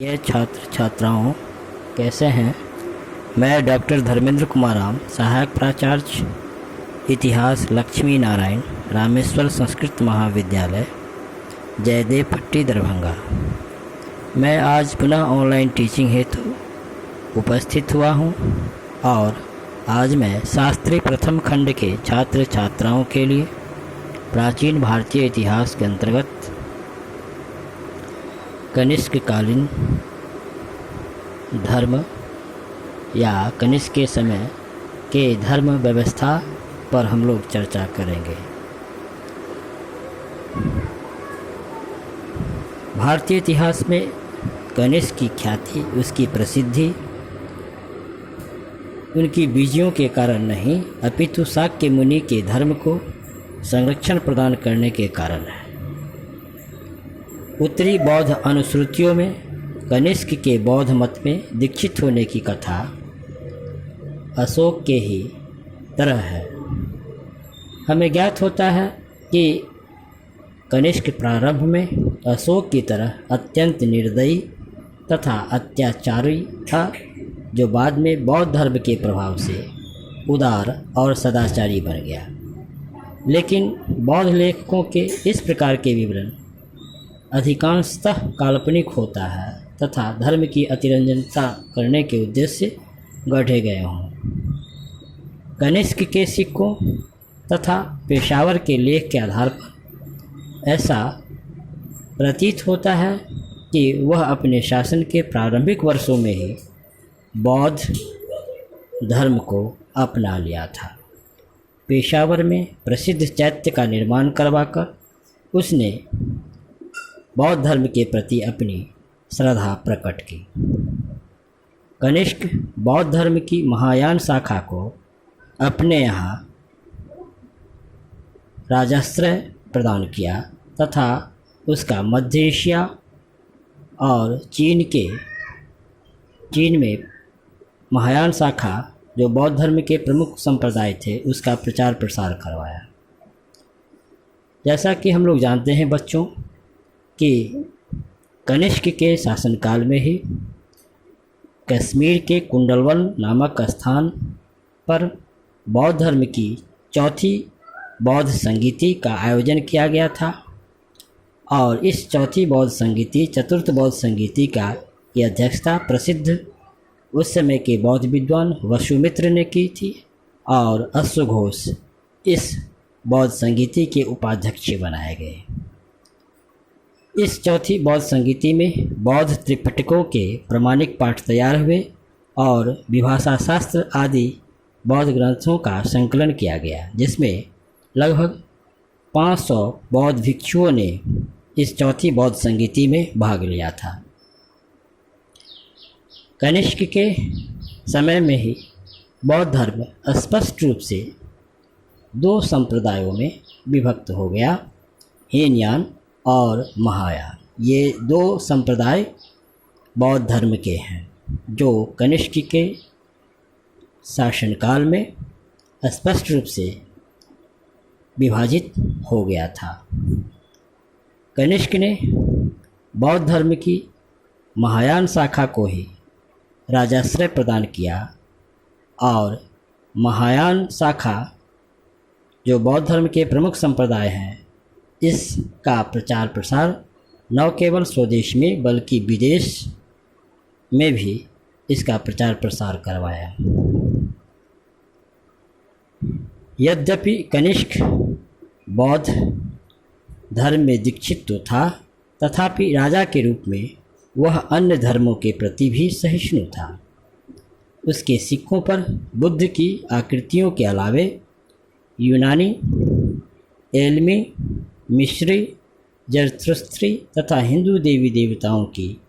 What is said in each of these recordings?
ये छात्र छात्राओं कैसे हैं। मैं डॉक्टर धर्मेंद्र कुमार राम, सहायक प्राचार्य इतिहास लक्ष्मी नारायण रामेश्वर संस्कृत महाविद्यालय, जयदेव पट्टी, दरभंगा। मैं आज पुनः ऑनलाइन टीचिंग हेतु उपस्थित हुआ हूं और आज मैं शास्त्री प्रथम खंड के छात्र छात्राओं के लिए प्राचीन भारतीय इतिहास के अंतर्गत कनिष्क कालीन धर्म या कनिष्क के समय के धर्म व्यवस्था पर हम लोग चर्चा करेंगे। भारतीय इतिहास में कनिष्क की ख्याति, उसकी प्रसिद्धि उनकी विजयों के कारण नहीं, अपितु शाक्य मुनि के धर्म को संरक्षण प्रदान करने के कारण है। उत्तरी बौद्ध अनुश्रुतियों में कनिष्क के बौद्ध मत में दीक्षित होने की कथा अशोक के ही तरह है। हमें ज्ञात होता है कि कनिष्क प्रारंभ में अशोक की तरह अत्यंत निर्दयी तथा अत्याचारी था, जो बाद में बौद्ध धर्म के प्रभाव से उदार और सदाचारी बन गया। लेकिन बौद्ध लेखकों के इस प्रकार के विवरण अधिकांशतः काल्पनिक होता है तथा धर्म की अतिरंजनता करने के उद्देश्य से गढ़े गए हों। कनिष्क के सिक्कों तथा पेशावर के लेख के आधार पर ऐसा प्रतीत होता है कि वह अपने शासन के प्रारंभिक वर्षों में ही बौद्ध धर्म को अपना लिया था। पेशावर में प्रसिद्ध चैत्य का निर्माण करवाकर उसने बौद्ध धर्म के प्रति अपनी श्रद्धा प्रकट की। कनिष्क बौद्ध धर्म की महायान शाखा को अपने यहाँ राजाश्रय प्रदान किया तथा उसका मध्य एशिया और चीन में महायान शाखा, जो बौद्ध धर्म के प्रमुख संप्रदाय थे, उसका प्रचार प्रसार करवाया। जैसा कि हम लोग जानते हैं बच्चों कि कनिष्क के शासनकाल में ही कश्मीर के कुंडलवन नामक स्थान पर बौद्ध धर्म की चौथी बौद्ध संगीति का आयोजन किया गया था और इस चौथी बौद्ध संगीति चतुर्थ बौद्ध संगीति की अध्यक्षता प्रसिद्ध उस समय के बौद्ध विद्वान वसुमित्र ने की थी और अश्वघोष इस बौद्ध संगीति के उपाध्यक्ष बनाए गए। इस चौथी बौद्ध संगीति में बौद्ध त्रिपिटकों के प्रमाणिक पाठ तैयार हुए और विभाषा शास्त्र आदि बौद्ध ग्रंथों का संकलन किया गया, जिसमें लगभग 500 बौद्ध भिक्षुओं ने इस चौथी बौद्ध संगीति में भाग लिया था। कनिष्क के समय में ही बौद्ध धर्म स्पष्ट रूप से दो संप्रदायों में विभक्त हो गया, हीनयान और महायान। ये दो संप्रदाय बौद्ध धर्म के हैं जो कनिष्क के शासनकाल में स्पष्ट रूप से विभाजित हो गया था। कनिष्क ने बौद्ध धर्म की महायान शाखा को ही राजाश्रय प्रदान किया और महायान शाखा, जो बौद्ध धर्म के प्रमुख संप्रदाय हैं, इसका प्रचार प्रसार न केवल स्वदेश में बल्कि विदेश में भी इसका प्रचार प्रसार करवाया। यद्यपि कनिष्क बौद्ध धर्म में दीक्षित तो था, तथापि राजा के रूप में वह अन्य धर्मों के प्रति भी सहिष्णु था। उसके सिक्कों पर बुद्ध की आकृतियों के अलावे यूनानी, एलमी, मिस्री, जरथुस्त्री तथा हिंदू देवी देवताओं की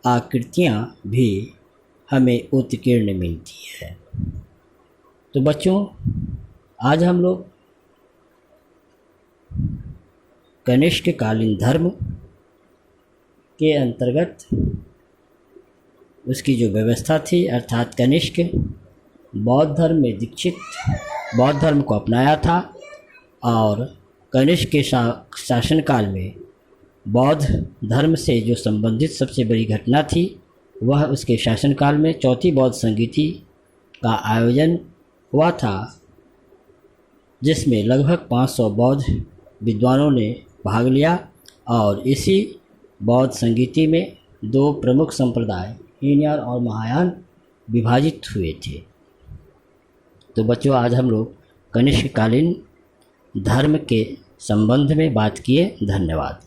आकृतियाँ भी हमें उत्कीर्ण मिलती है। तो बच्चों, आज हम लोग कनिष्क कालीन धर्म के अंतर्गत उसकी जो व्यवस्था थी, अर्थात कनिष्क बौद्ध धर्म में दीक्षित, बौद्ध धर्म को अपनाया था और कनिष्क के शासनकाल में बौद्ध धर्म से जो संबंधित सबसे बड़ी घटना थी वह उसके शासनकाल में चौथी बौद्ध संगीति का आयोजन हुआ था, जिसमें लगभग 500 बौद्ध विद्वानों ने भाग लिया और इसी बौद्ध संगीति में दो प्रमुख संप्रदाय हीनयान और महायान विभाजित हुए थे। तो बच्चों, आज हम लोग कनिष्ककालीन धर्म के संबंध में बात किए। धन्यवाद।